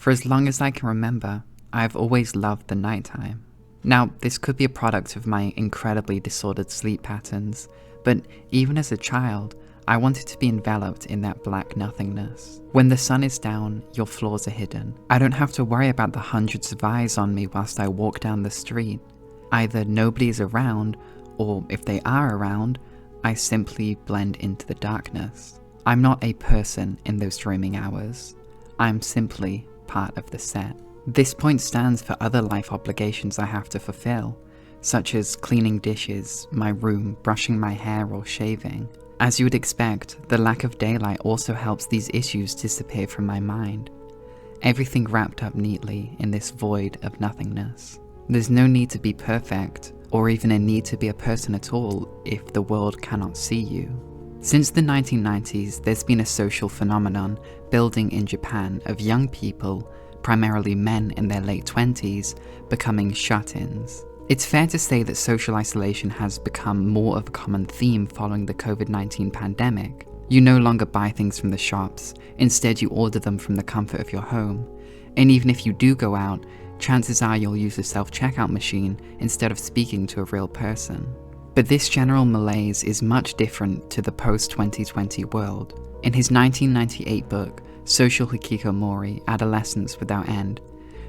For as long as I can remember, I've always loved the nighttime. Now, this could be a product of my incredibly disordered sleep patterns, but even as a child, I wanted to be enveloped in that black nothingness. When the sun is down, your flaws are hidden. I don't have to worry about the hundreds of eyes on me whilst I walk down the street. Either nobody is around, or if they are around, I simply blend into the darkness. I'm not a person in those dreaming hours. I'm simply part of the set. This point stands for other life obligations I have to fulfill, such as cleaning dishes, my room, brushing my hair, or shaving. As you would expect, the lack of daylight also helps these issues disappear from my mind. Everything wrapped up neatly in this void of nothingness. There's no need to be perfect, or even a need to be a person at all if the world cannot see you. Since the 1990s, there's been a social phenomenon building in Japan of young people, primarily men in their late 20s, becoming shut-ins. It's fair to say that social isolation has become more of a common theme following the COVID-19 pandemic. You no longer buy things from the shops, instead you order them from the comfort of your home. And even if you do go out, chances are you'll use a self-checkout machine instead of speaking to a real person. But this general malaise is much different to the post-2020 world. In his 1998 book, Social Hikikomori, Adolescence Without End,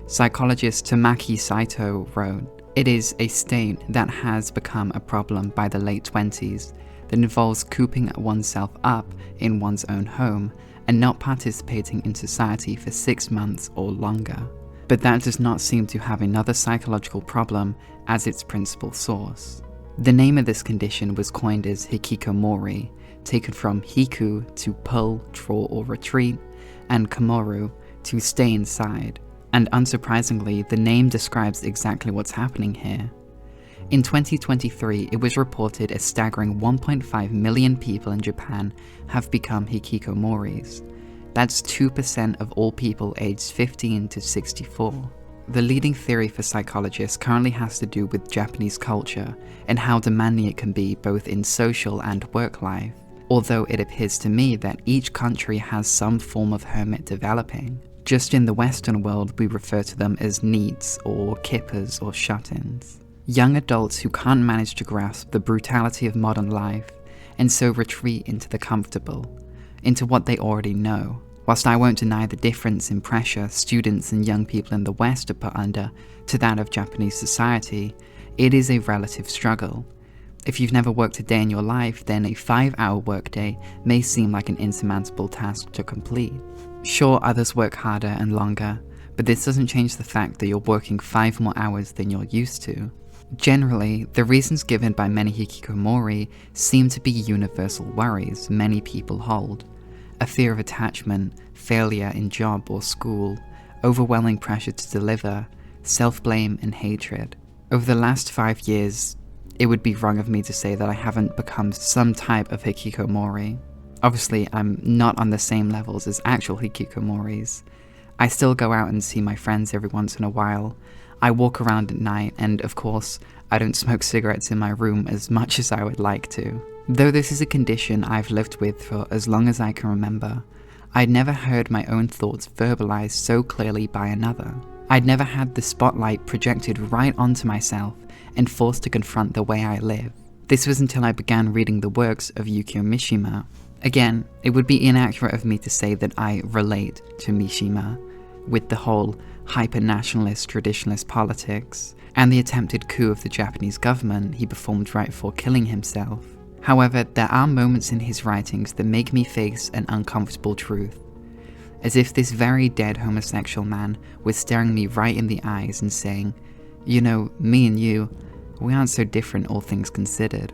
psychologist Tamaki Saito wrote, "It is a state that has become a problem by the late 20s that involves cooping oneself up in one's own home and not participating in society for 6 months or longer." But that does not seem to have another psychological problem as its principal source. The name of this condition was coined as Hikikomori, taken from hiku to pull, draw or retreat, and komoru to stay inside. And unsurprisingly, the name describes exactly what's happening here. In 2023, it was reported a staggering 1.5 million people in Japan have become hikikomoris. That's 2% of all people aged 15 to 64. The leading theory for psychologists currently has to do with Japanese culture and how demanding it can be both in social and work life, although it appears to me that each country has some form of hermit developing. Just in the Western world, we refer to them as neets or kippers or shut-ins. Young adults who can't manage to grasp the brutality of modern life and so retreat into the comfortable, into what they already know. Whilst I won't deny the difference in pressure students and young people in the West are put under to that of Japanese society, it is a relative struggle. If you've never worked a day in your life, then a 5-hour workday may seem like an insurmountable task to complete. Sure, others work harder and longer, but this doesn't change the fact that you're working 5 more hours than you're used to. Generally, the reasons given by many hikikomori seem to be universal worries many people hold. A fear of attachment, failure in job or school, overwhelming pressure to deliver, self-blame and hatred. Over the last 5 years, it would be wrong of me to say that I haven't become some type of hikikomori. Obviously, I'm not on the same levels as actual hikikomoris. I still go out and see my friends every once in a while. I walk around at night, and of course, I don't smoke cigarettes in my room as much as I would like to. Though this is a condition I've lived with for as long as I can remember, I'd never heard my own thoughts verbalized so clearly by another. I'd never had the spotlight projected right onto myself and forced to confront the way I live. This was until I began reading the works of Yukio Mishima. Again, it would be inaccurate of me to say that I relate to Mishima, with the whole hyper-nationalist traditionalist politics and the attempted coup of the Japanese government he performed right before killing himself. However, there are moments in his writings that make me face an uncomfortable truth, as if this very dead homosexual man was staring me right in the eyes and saying, "You know, me and you, we aren't so different all things considered."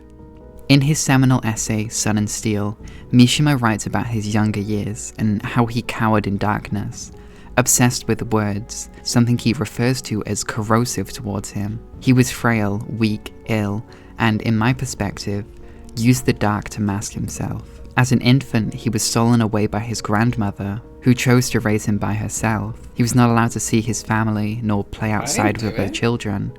In his seminal essay, Sun and Steel, Mishima writes about his younger years and how he cowered in darkness, obsessed with words, something he refers to as corrosive towards him. He was frail, weak, ill, and in my perspective, used the dark to mask himself. As an infant, he was stolen away by his grandmother, who chose to raise him by herself. He was not allowed to see his family, nor play outside with her children.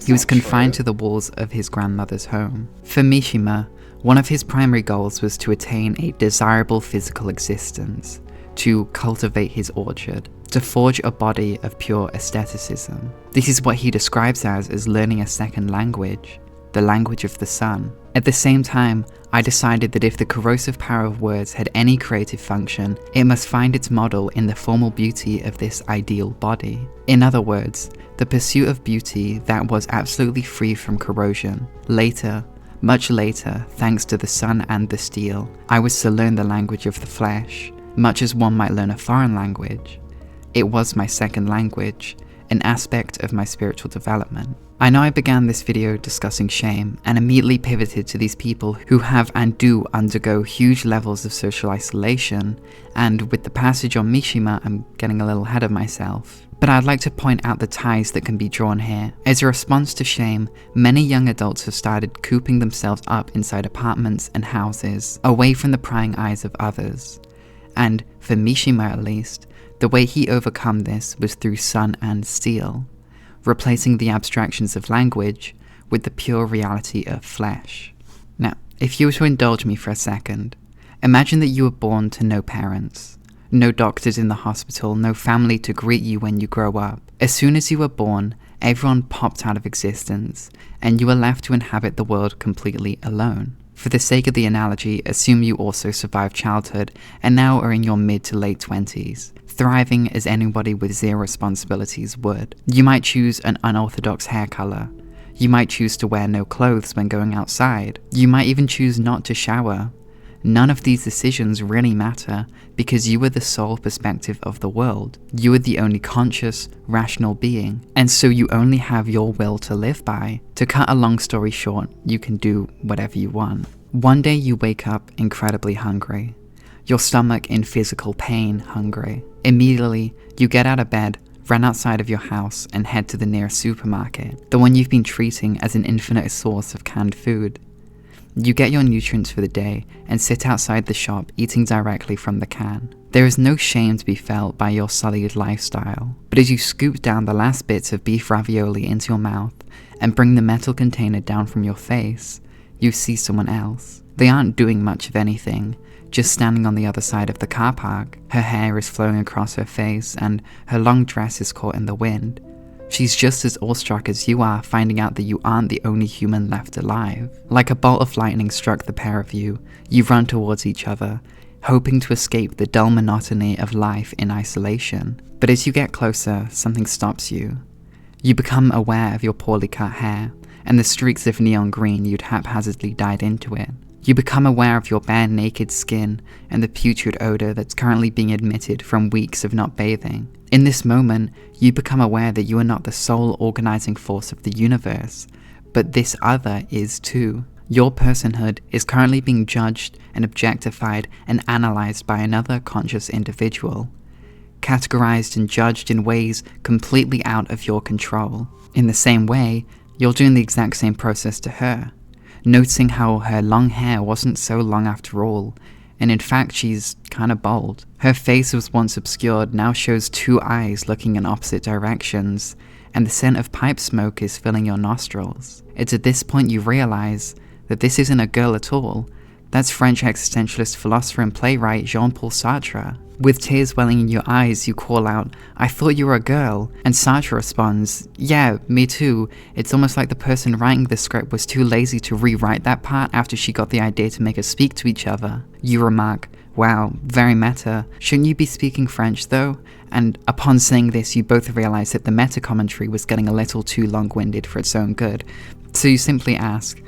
He was confined to the walls of his grandmother's home. For Mishima, one of his primary goals was to attain a desirable physical existence, to cultivate his orchard, to forge a body of pure aestheticism. This is what he describes as learning a second language, the language of the sun. At the same time, I decided that if the corrosive power of words had any creative function, it must find its model in the formal beauty of this ideal body. In other words, the pursuit of beauty that was absolutely free from corrosion. Later, much later, thanks to the sun and the steel, I was to learn the language of the flesh, much as one might learn a foreign language. It was my second language, an aspect of my spiritual development. I know I began this video discussing shame and immediately pivoted to these people who have and do undergo huge levels of social isolation, and with the passage on Mishima, I'm getting a little ahead of myself. But I'd like to point out the ties that can be drawn here. As a response to shame, many young adults have started cooping themselves up inside apartments and houses, away from the prying eyes of others. And, for Mishima at least, the way he overcome this was through sun and steel, replacing the abstractions of language with the pure reality of flesh. Now, if you were to indulge me for a second, imagine that you were born to no parents, no doctors in the hospital, no family to greet you when you grow up. As soon as you were born, everyone popped out of existence, and you were left to inhabit the world completely alone. For the sake of the analogy, assume you also survived childhood and now are in your mid to late 20s, thriving as anybody with zero responsibilities would. You might choose an unorthodox hair color. You might choose to wear no clothes when going outside. You might even choose not to shower. None of these decisions really matter because you are the sole perspective of the world. You are the only conscious, rational being, and so you only have your will to live by. To cut a long story short, you can do whatever you want. One day you wake up incredibly hungry. Your stomach in physical pain hungry. Immediately, you get out of bed, run outside of your house, and head to the nearest supermarket, the one you've been treating as an infinite source of canned food. You get your nutrients for the day and sit outside the shop eating directly from the can. There is no shame to be felt by your sullied lifestyle, but as you scoop down the last bits of beef ravioli into your mouth and bring the metal container down from your face, you see someone else. They aren't doing much of anything, just standing on the other side of the car park. Her hair is flowing across her face and her long dress is caught in the wind. She's just as awestruck as you are, finding out that you aren't the only human left alive. Like a bolt of lightning struck the pair of you, you run towards each other, hoping to escape the dull monotony of life in isolation. But as you get closer, something stops you. You become aware of your poorly cut hair, and the streaks of neon green you'd haphazardly dyed into it. You become aware of your bare naked skin and the putrid odor that's currently being emitted from weeks of not bathing. In this moment, you become aware that you are not the sole organizing force of the universe, but this other is too. Your personhood is currently being judged and objectified and analyzed by another conscious individual, categorized and judged in ways completely out of your control. In the same way, you're doing the exact same process to her, noticing how her long hair wasn't so long after all, and in fact she's kinda bald. Her face was once obscured, now shows two eyes looking in opposite directions, and the scent of pipe smoke is filling your nostrils. It's at this point you realize that this isn't a girl at all. That's French existentialist philosopher and playwright Jean-Paul Sartre. With tears welling in your eyes, you call out, "I thought you were a girl." And Sartre responds, "Yeah, me too. It's almost like the person writing the script was too lazy to rewrite that part after she got the idea to make us speak to each other." You remark, "Wow, very meta. Shouldn't you be speaking French though?" And upon saying this, you both realize that the meta commentary was getting a little too long-winded for its own good. So you simply ask,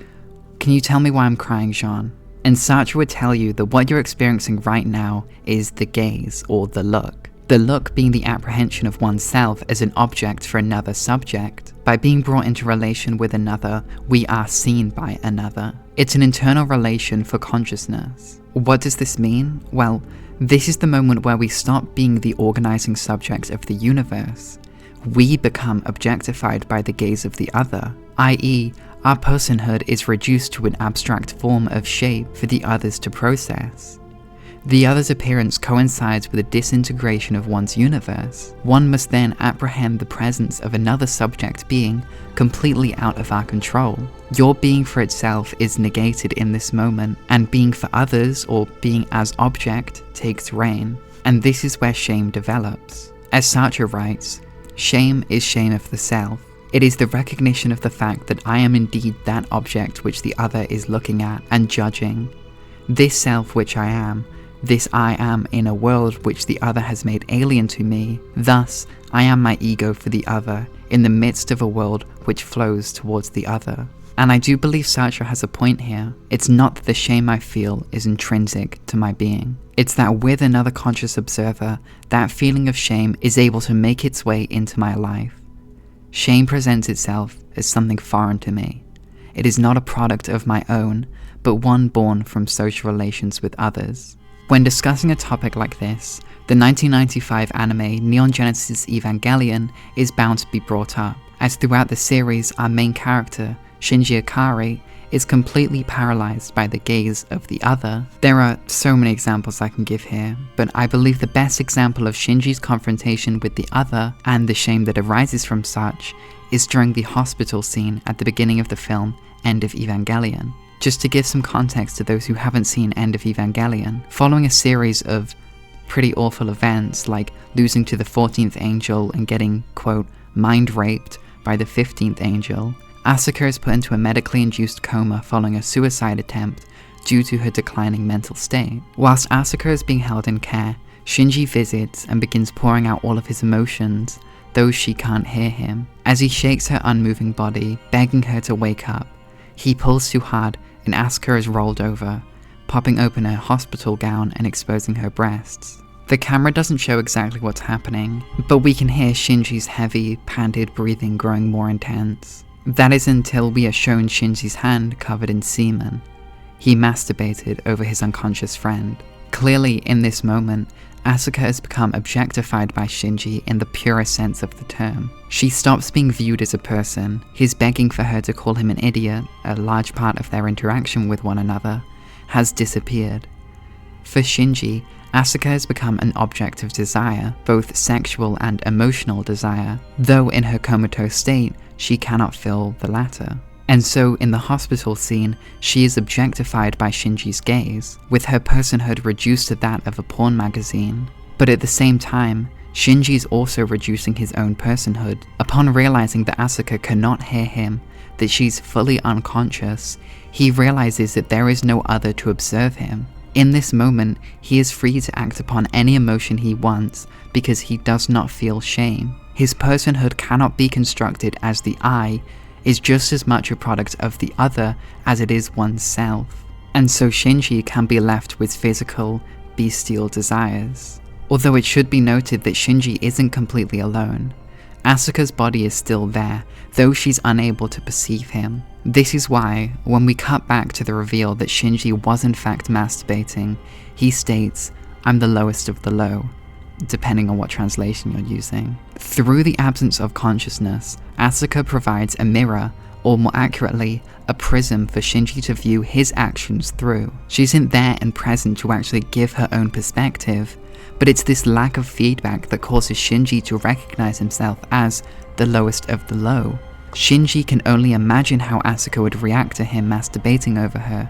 "Can you tell me why I'm crying, Jean?" And Sartre would tell you that what you're experiencing right now is the gaze, or the look. The look being the apprehension of oneself as an object for another subject. By being brought into relation with another, we are seen by another. It's an internal relation for consciousness. What does this mean? Well, this is the moment where we stop being the organizing subject of the universe. We become objectified by the gaze of the other, i.e., our personhood is reduced to an abstract form of shape for the others to process. The other's appearance coincides with a disintegration of one's universe. One must then apprehend the presence of another subject being completely out of our control. Your being for itself is negated in this moment, and being for others, or being as object, takes reign. And this is where shame develops. As Sartre writes, shame is shame of the self. It is the recognition of the fact that I am indeed that object which the other is looking at and judging. This self which I am, this I am in a world which the other has made alien to me. Thus, I am my ego for the other, in the midst of a world which flows towards the other. And I do believe Sartre has a point here. It's not that the shame I feel is intrinsic to my being. It's that with another conscious observer, that feeling of shame is able to make its way into my life. Shame presents itself as something foreign to me. It is not a product of my own, but one born from social relations with others. When discussing a topic like this, the 1995 anime Neon Genesis Evangelion is bound to be brought up, as throughout the series our main character, Shinji Ikari, is completely paralyzed by the gaze of the other. There are so many examples I can give here, but I believe the best example of Shinji's confrontation with the other, and the shame that arises from such, is during the hospital scene at the beginning of the film End of Evangelion. Just to give some context to those who haven't seen End of Evangelion, following a series of pretty awful events like losing to the 14th angel and getting, quote, mind raped by the 15th angel, Asuka is put into a medically induced coma following a suicide attempt due to her declining mental state. Whilst Asuka is being held in care, Shinji visits and begins pouring out all of his emotions, though she can't hear him. As he shakes her unmoving body, begging her to wake up, he pulls too hard and Asuka is rolled over, popping open her hospital gown and exposing her breasts. The camera doesn't show exactly what's happening, but we can hear Shinji's heavy, panted breathing growing more intense. That is until we are shown Shinji's hand covered in semen. He masturbated over his unconscious friend. Clearly, in this moment, Asuka has become objectified by Shinji in the purest sense of the term. She stops being viewed as a person. His begging for her to call him an idiot, a large part of their interaction with one another, has disappeared. For Shinji, Asuka has become an object of desire, both sexual and emotional desire, though in her comatose state, she cannot feel the latter. And so in the hospital scene, she is objectified by Shinji's gaze, with her personhood reduced to that of a porn magazine. But at the same time, Shinji is also reducing his own personhood. Upon realizing that Asuka cannot hear him, that she's fully unconscious, he realizes that there is no other to observe him. In this moment, he is free to act upon any emotion he wants because he does not feel shame. His personhood cannot be constructed as the I is just as much a product of the other as it is oneself. And so Shinji can be left with physical, bestial desires. Although it should be noted that Shinji isn't completely alone. Asuka's body is still there, though she's unable to perceive him. This is why, when we cut back to the reveal that Shinji was in fact masturbating, he states, "I'm the lowest of the low," depending on what translation you're using. Through the absence of consciousness, Asuka provides a mirror, or more accurately, a prism for Shinji to view his actions through. She isn't there and present to actually give her own perspective, but it's this lack of feedback that causes Shinji to recognize himself as the lowest of the low. Shinji can only imagine how Asuka would react to him masturbating over her,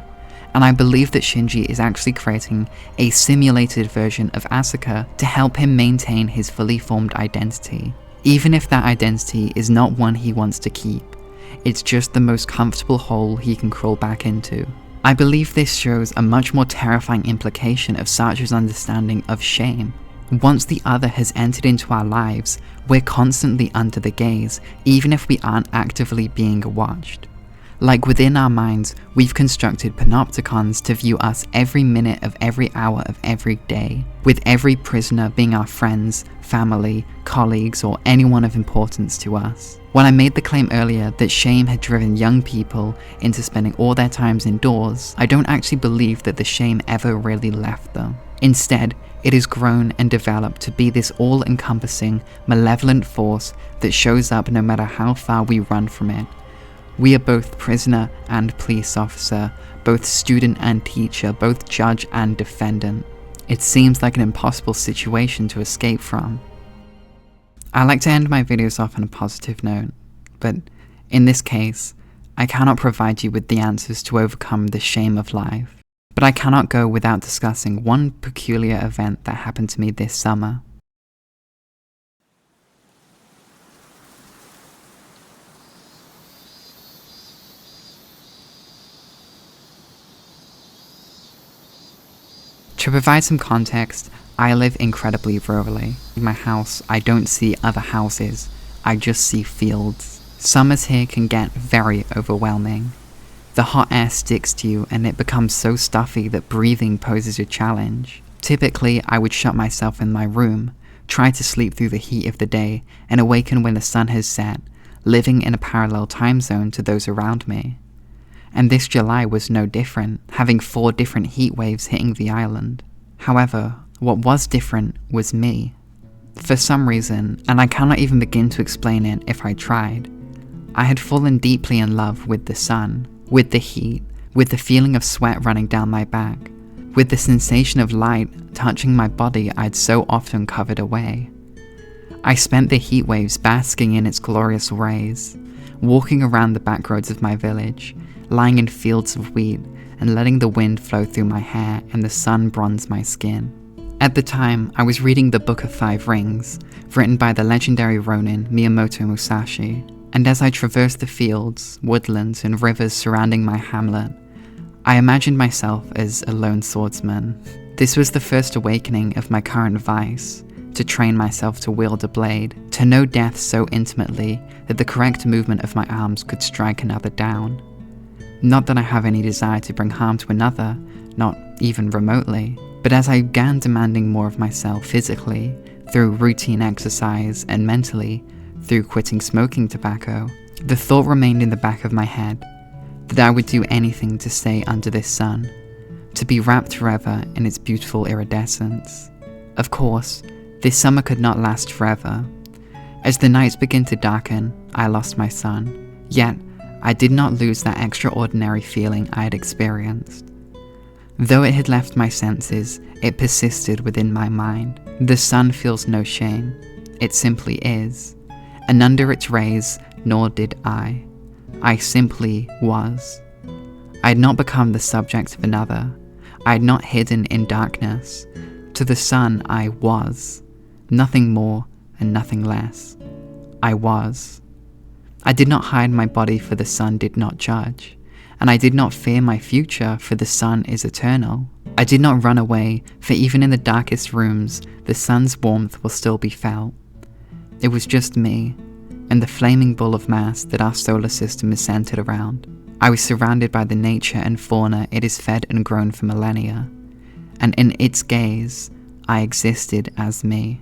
and I believe that Shinji is actually creating a simulated version of Asuka to help him maintain his fully formed identity, even if that identity is not one he wants to keep. It's just the most comfortable hole he can crawl back into. I believe this shows a much more terrifying implication of Sartre's understanding of shame. Once the other has entered into our lives, we're constantly under the gaze, even if we aren't actively being watched. Like within our minds, we've constructed panopticons to view us every minute of every hour of every day, with every prisoner being our friends, family, colleagues, or anyone of importance to us. When I made the claim earlier that shame had driven young people into spending all their times indoors, I don't actually believe that the shame ever really left them. Instead, it has grown and developed to be this all-encompassing, malevolent force that shows up no matter how far we run from it. We are both prisoner and police officer, both student and teacher, both judge and defendant. It seems like an impossible situation to escape from. I like to end my videos off on a positive note, but in this case, I cannot provide you with the answers to overcome the shame of life. But I cannot go without discussing one peculiar event that happened to me this summer. To provide some context, I live incredibly rurally. In my house, I don't see other houses, I just see fields. Summers here can get very overwhelming. The hot air sticks to you and it becomes so stuffy that breathing poses a challenge. Typically, I would shut myself in my room, try to sleep through the heat of the day, and awaken when the sun has set, living in a parallel time zone to those around me. And this July was no different, having 4 different heat waves hitting the island. However, what was different was me. For some reason, and I cannot even begin to explain it if I tried, I had fallen deeply in love with the sun, with the heat, with the feeling of sweat running down my back, with the sensation of light touching my body I'd so often covered away. I spent the heat waves basking in its glorious rays, walking around the back roads of my village, lying in fields of wheat and letting the wind flow through my hair and the sun bronze my skin. At the time, I was reading the Book of 5 Rings, written by the legendary Ronin Miyamoto Musashi, and as I traversed the fields, woodlands, and rivers surrounding my hamlet, I imagined myself as a lone swordsman. This was the first awakening of my current vice, to train myself to wield a blade, to know death so intimately that the correct movement of my arms could strike another down. Not that I have any desire to bring harm to another, not even remotely, but as I began demanding more of myself physically, through routine exercise, and mentally, through quitting smoking tobacco, the thought remained in the back of my head that I would do anything to stay under this sun, to be wrapped forever in its beautiful iridescence. Of course, this summer could not last forever. As the nights began to darken, I lost my son, yet I did not lose that extraordinary feeling I had experienced. Though it had left my senses, it persisted within my mind. The sun feels no shame, it simply is, and under its rays, nor did I. I simply was. I had not become the subject of another. I had not hidden in darkness. To the sun I was, nothing more and nothing less. I was. I did not hide my body, for the sun did not judge, and I did not fear my future, for the sun is eternal. I did not run away, for even in the darkest rooms, the sun's warmth will still be felt. It was just me, and the flaming ball of mass that our solar system is centered around. I was surrounded by the nature and fauna it has fed and grown for millennia, and in its gaze, I existed as me.